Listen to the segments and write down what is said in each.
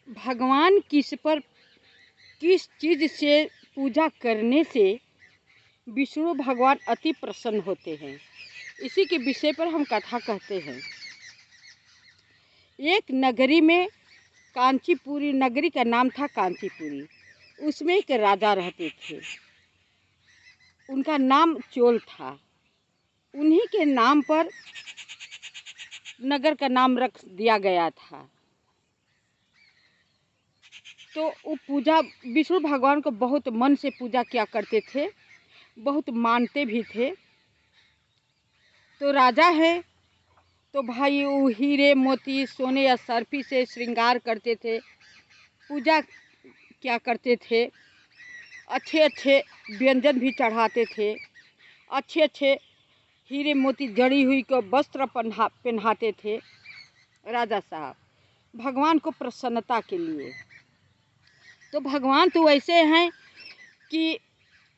भगवान किस चीज़ से पूजा करने से विष्णु भगवान अति प्रसन्न होते हैं, इसी के विषय पर हम कथा कहते हैं। एक नगरी में कांचीपुरी नगरी का नाम था कांचीपुरी। उसमें एक राजा रहते थे, उनका नाम चोल था। उन्हीं के नाम पर नगर का नाम रख दिया गया था। तो वो पूजा विष्णु भगवान को बहुत मन से पूजा किया करते थे, बहुत मानते भी थे। तो राजा है तो भाई वो हीरे मोती सोने या सर्फी से श्रृंगार करते थे, पूजा क्या करते थे, अच्छे अच्छे व्यंजन भी चढ़ाते थे, अच्छे अच्छे हीरे मोती जड़ी हुई को वस्त्र पहनाते थे राजा साहब, भगवान को प्रसन्नता के लिए। तो भगवान तो ऐसे हैं कि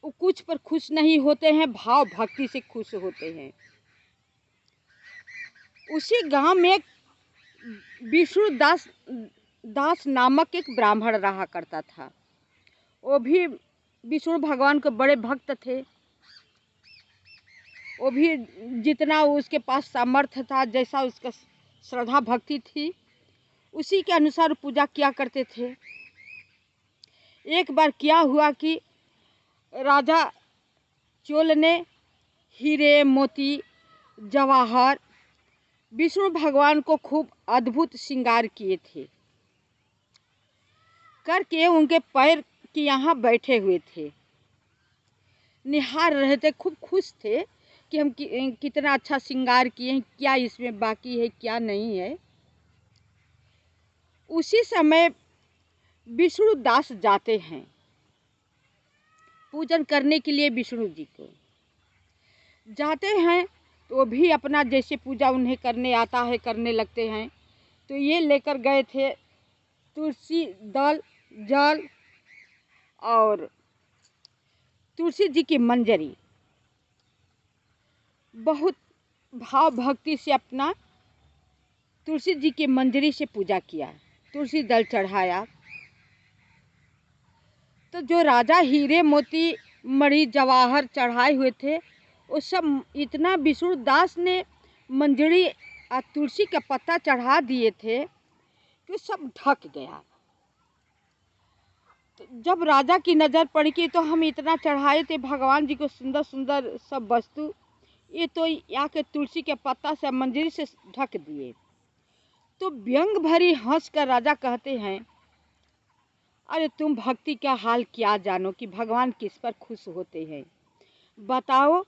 वो कुछ पर खुश नहीं होते हैं, भाव भक्ति से खुश होते हैं। उसी गांव में एक विष्णु दास नामक एक ब्राह्मण रहा करता था। वो भी विष्णु भगवान के बड़े भक्त थे। वो भी जितना उसके पास सामर्थ्य था, जैसा उसका श्रद्धा भक्ति थी, उसी के अनुसार पूजा किया करते थे। एक बार क्या हुआ कि राजा चोल ने हीरे मोती जवाहर विष्णु भगवान को खूब अद्भुत श्रृंगार किए थे करके उनके पैर के यहाँ बैठे हुए थे, निहार रहे थे, खूब खुश थे कि हम कितना अच्छा श्रृंगार किए हैं, क्या इसमें बाकी है क्या नहीं है। उसी समय विष्णु दास जाते हैं पूजन करने के लिए, विष्णु जी को जाते हैं तो वो भी अपना जैसे पूजा उन्हें करने आता है करने लगते हैं। तो ये लेकर गए थे तुलसी दल जल और तुलसी जी की मंजरी, बहुत भाव भक्ति से अपना तुलसी जी की मंजरी से पूजा किया, तुलसी दल चढ़ाया। तो जो राजा हीरे मोती मणि जवाहर चढ़ाए हुए थे वो सब इतना विष्णु दास ने मंजरी और तुलसी का पत्ता चढ़ा दिए थे कि सब ढक गया। तो जब राजा की नज़र पड़ी कि तो हम इतना चढ़ाए थे भगवान जी को सुंदर सुंदर सब वस्तु, ये तो यहाँ के तुलसी के पत्ता से मंजरी से ढक दिए। तो व्यंग भरी हंस कर राजा कहते हैं, अरे तुम भक्ति का हाल क्या जानो कि भगवान किस पर खुश होते हैं। बताओ,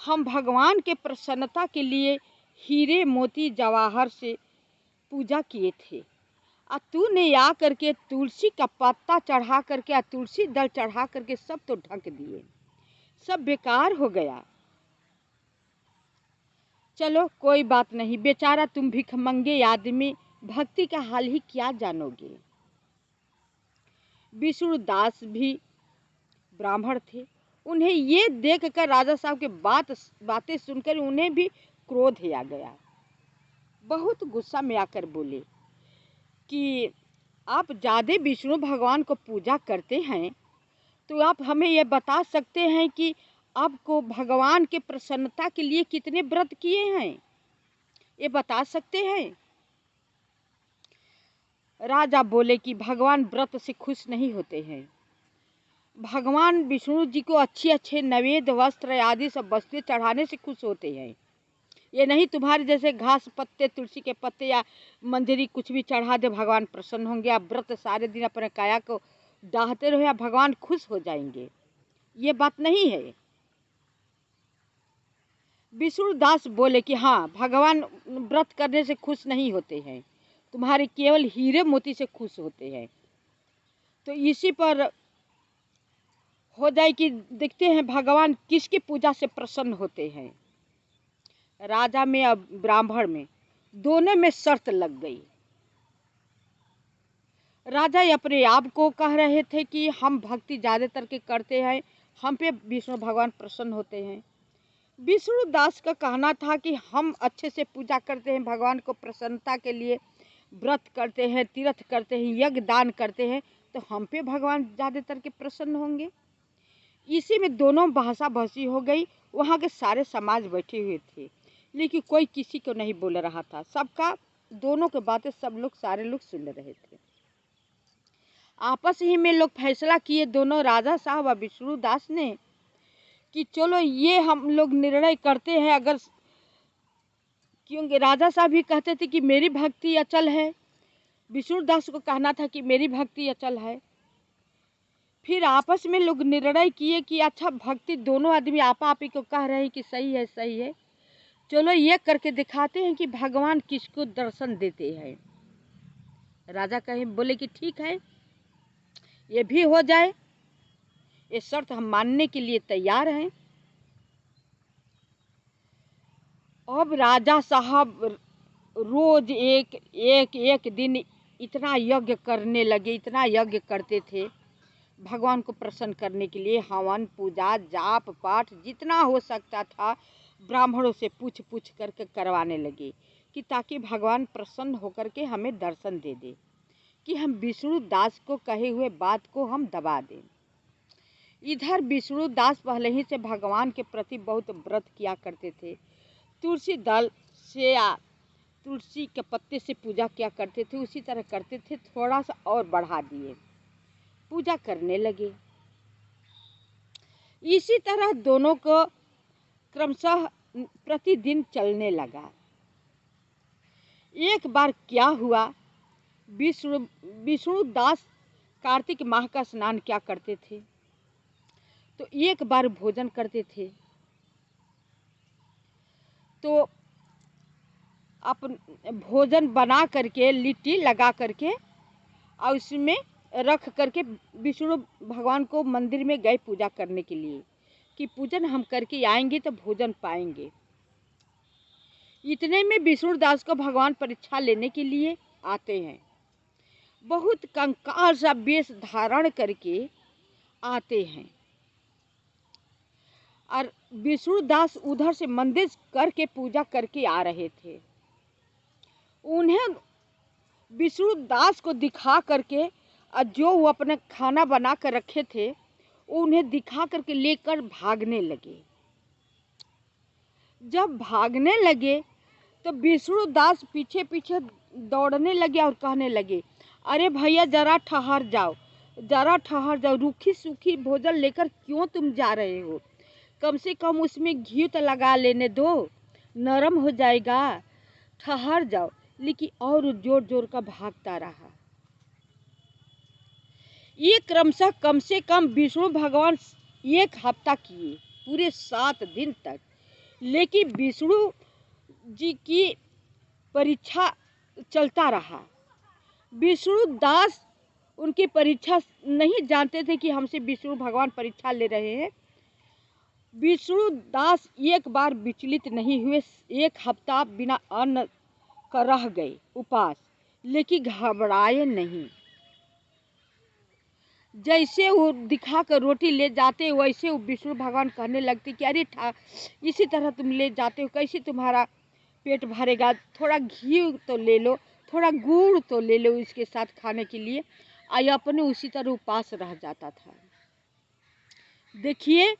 हम भगवान के प्रसन्नता के लिए हीरे मोती जवाहर से पूजा किए थे और तूने आ करके तुलसी का पत्ता चढ़ा करके और तुलसी दल चढ़ा करके सब तो ढक दिए, सब बेकार हो गया। चलो कोई बात नहीं, बेचारा तुम भिखमंगे आदमी, भक्ति का हाल ही क्या जानोगे। विष्णु दास भी ब्राह्मण थे, उन्हें ये देखकर राजा साहब के बातें सुनकर उन्हें भी क्रोध ही आ गया। बहुत गुस्सा में आकर बोले कि आप ज़्यादा विष्णु भगवान को पूजा करते हैं तो आप हमें ये बता सकते हैं कि आपको भगवान के प्रसन्नता के लिए कितने व्रत किए हैं, ये बता सकते हैं। राजा बोले कि भगवान व्रत से खुश नहीं होते हैं, भगवान विष्णु जी को अच्छे अच्छे नैवेद्य वस्त्र आदि सब वस्तुएं चढ़ाने से खुश होते हैं। ये नहीं तुम्हारे जैसे घास पत्ते तुलसी के पत्ते या मंजरी कुछ भी चढ़ा दे भगवान प्रसन्न होंगे, आप व्रत सारे दिन अपने काया को डाहते रहो या भगवान खुश हो जाएंगे, ये बात नहीं है। विष्णु दास बोले कि हाँ, भगवान व्रत करने से खुश नहीं होते हैं, तुम्हारे केवल हीरे मोती से खुश होते हैं। तो इसी पर हो जाए कि देखते हैं भगवान किसकी पूजा से प्रसन्न होते हैं। राजा में और ब्राह्मण में दोनों में शर्त लग गई। राजा अपने आप को कह रहे थे कि हम भक्ति ज़्यादातर के करते हैं, हम पे विष्णु भगवान प्रसन्न होते हैं। विष्णु दास का कहना था कि हम अच्छे से पूजा करते हैं भगवान को प्रसन्नता के लिए, व्रत करते हैं, तीर्थ करते हैं, यज्ञ दान करते हैं, तो हम पे भगवान ज़्यादातर के प्रसन्न होंगे। इसी में दोनों भाषा भाषी हो गई। वहाँ के सारे समाज बैठे हुए थे, लेकिन कोई किसी को नहीं बोल रहा था। सबका दोनों की बातें सब लोग सारे लोग सुन रहे थे। आपस ही में लोग फैसला किए, दोनों राजा साहब और विष्णुदास ने, कि चलो ये हम लोग निर्णय करते हैं। अगर क्योंकि राजा साहब भी कहते थे कि मेरी भक्ति अचल है, विष्णुदास को कहना था कि मेरी भक्ति अचल है। फिर आपस में लोग निर्णय किए कि अच्छा, भक्ति दोनों आदमी आपा आपी को कह रहे हैं कि सही है सही है, चलो ये करके दिखाते हैं कि भगवान किसको दर्शन देते हैं। राजा कहे बोले कि ठीक है, ये भी हो जाए, ये शर्त हम मानने के लिए तैयार हैं। अब राजा साहब रोज एक दिन इतना यज्ञ करने लगे, इतना यज्ञ करते थे भगवान को प्रसन्न करने के लिए। हवन, पूजा, जाप पाठ जितना हो सकता था ब्राह्मणों से पूछ पूछ करके करवाने लगे, कि ताकि भगवान प्रसन्न होकर के हमें दर्शन दे दे, कि हम विष्णुदास को कहे हुए बात को हम दबा दें। इधर विष्णुदास पहले ही से भगवान के प्रति बहुत व्रत किया करते थे। तुलसी दल से या तुलसी के पत्ते से पूजा किया करते थे, उसी तरह करते थे, थोड़ा सा और बढ़ा दिए, पूजा करने लगे। इसी तरह दोनों को क्रमशः प्रतिदिन चलने लगा। एक बार क्या हुआ, विष्णुदास कार्तिक माह का स्नान क्या करते थे, तो एक बार भोजन करते थे, तो अपन भोजन बना करके लिट्टी लगा करके और उसमें रख करके विष्णु भगवान को मंदिर में गए पूजा करने के लिए, कि पूजन हम करके आएंगे तो भोजन पाएंगे। इतने में विष्णुदास को भगवान परीक्षा लेने के लिए आते हैं। बहुत कंकाल सा वेश धारण करके आते हैं, और विष्णुदास उधर से मंदिर करके पूजा करके आ रहे थे। उन्हें विष्णुदास को दिखा करके, जो वो अपने खाना बना कर रखे थे उन्हें दिखा करके लेकर भागने लगे। जब भागने लगे तो विष्णुदास पीछे पीछे दौड़ने लगे और कहने लगे, अरे भैया जरा ठहर जाओ, जरा ठहर जाओ, रूखी सूखी भोजन लेकर क्यों तुम जा रहे हो, कम से कम उसमें घी तो लगा लेने दो, नरम हो जाएगा, ठहर जाओ। लेकिन और जोर जोर का भागता रहा। ये क्रमशः कम से कम विष्णु भगवान 1 हफ्ता किए, पूरे 7 दिन तक। लेकिन विष्णु जी की परीक्षा चलता रहा। विष्णुदास उनकी परीक्षा नहीं जानते थे कि हमसे विष्णु भगवान परीक्षा ले रहे हैं। विष्णुदास एक बार विचलित नहीं हुए, 1 हफ्ता बिना अन्न का रह गए उपास, लेकिन घबराए नहीं। जैसे वो दिखा कर रोटी ले जाते वैसे वो विष्णु भगवान कहने लगते कि अरे इसी तरह तुम ले जाते हो, कैसे तुम्हारा पेट भरेगा, थोड़ा घी तो ले लो, थोड़ा गुड़ तो ले लो इसके साथ खाने के लिए। आई अपने उसी तरह उपास रह जाता था। देखिए,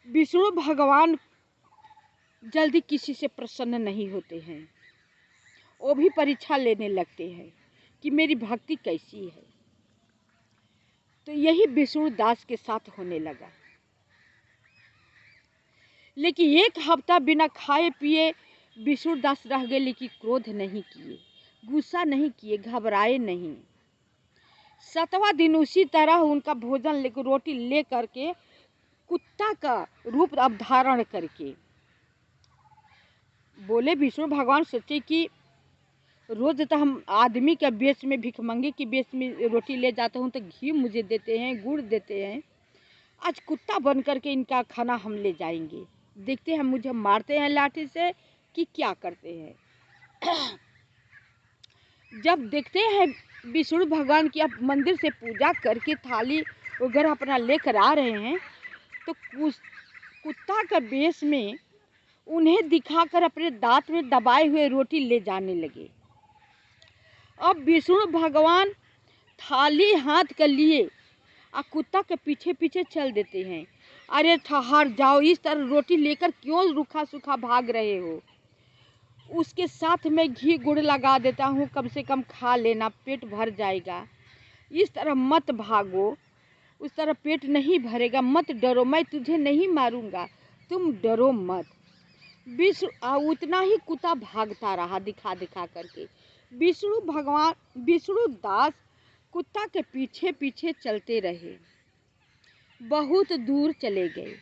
विष्णु भगवान जल्दी किसी से प्रसन्न नहीं होते हैं, वो भी परीक्षा लेने लगते हैं कि मेरी भक्ति कैसी है। तो यही विष्णुदास के साथ होने लगा। लेकिन 1 हफ्ता बिना खाए पिए विष्णुदास रह गए, लेकिन क्रोध नहीं किए, गुस्सा नहीं किए, घबराए नहीं। 7वां दिन उसी तरह उनका भोजन लेकर रोटी ले करके कुत्ता का रूप अब धारण करके बोले, विष्णु भगवान सोचे कि रोज तो हम आदमी के बेच में, भिखमंगे के बेच में रोटी ले जाता हूँ तो घी मुझे देते हैं, गुड़ देते हैं, आज कुत्ता बन करके इनका खाना हम ले जाएंगे, देखते हैं मुझे मारते हैं लाठी से कि क्या करते हैं। जब देखते हैं विष्णु भगवान की अब मंदिर से पूजा करके थाली वगैरह अपना लेकर आ रहे हैं, तो कुत्ता का बेस में उन्हें दिखाकर अपने दांत में दबाए हुए रोटी ले जाने लगे। अब विष्णु भगवान थाली हाथ कर लिए और कुत्ता के पीछे पीछे चल देते हैं। अरे ठहर जाओ, इस तरह रोटी लेकर क्यों रूखा सूखा भाग रहे हो? उसके साथ में घी गुड़ लगा देता हूँ, कम से कम खा लेना, पेट भर जाएगा। इस तरह मत भागो, उस तरह पेट नहीं भरेगा। मत डरो, मैं तुझे नहीं मारूंगा, तुम डरो मत। उतना ही कुत्ता भागता रहा दिखा दिखा करके। विष्णु दास कुत्ता के पीछे पीछे चलते रहे, बहुत दूर चले गए।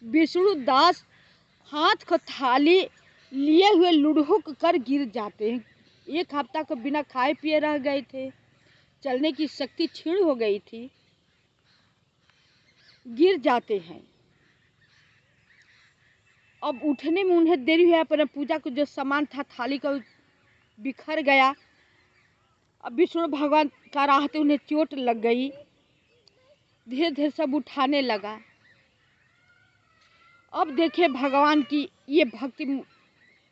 विष्णु दास हाथ को थाली लिए हुए लुढ़क कर गिर जाते हैं। 1 हफ्ता को बिना खाए पिए रह गए थे, चलने की शक्ति क्षीण हो गई थी, गिर जाते हैं। अब उठने में उन्हें देरी हुआ, पर पूजा को जो सामान था थाली का बिखर गया। अब विष्णु भगवान का राहते उन्हें चोट लग गई। धीरे धीरे सब उठाने लगा। अब देखिए भगवान की ये भक्ति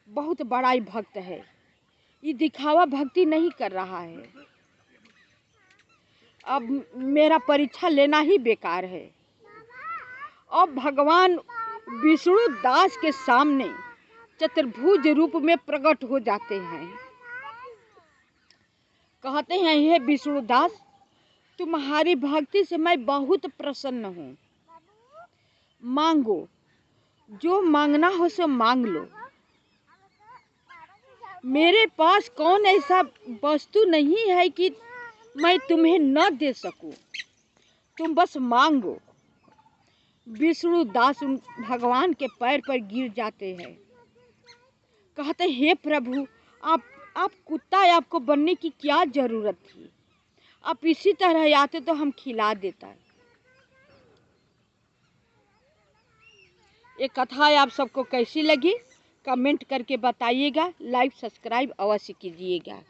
बहुत बड़ा ही भक्त है, ये दिखावा भक्ति नहीं कर रहा है। अब मेरा परीक्षा लेना ही बेकार है। अब भगवान विष्णु दास के सामने चतुर्भुज रूप में प्रकट हो जाते हैं। कहते हैं, हे विष्णु दास, तुम्हारी भक्ति से मैं बहुत प्रसन्न हूँ। मांगो, जो मांगना हो सो मांग लो। मेरे पास कौन ऐसा वस्तु नहीं है कि मैं तुम्हें न दे सकूं, तुम बस मांगो। विष्णु दास भगवान के पैर पर गिर जाते हैं। कहते, हे प्रभु, आप कुत्ता आपको बनने की क्या जरूरत थी? आप इसी तरह आते तो हम खिला देता। ये कथा आप सबको कैसी लगी कमेंट करके बताइएगा। लाइक सब्सक्राइब अवश्य कीजिएगा।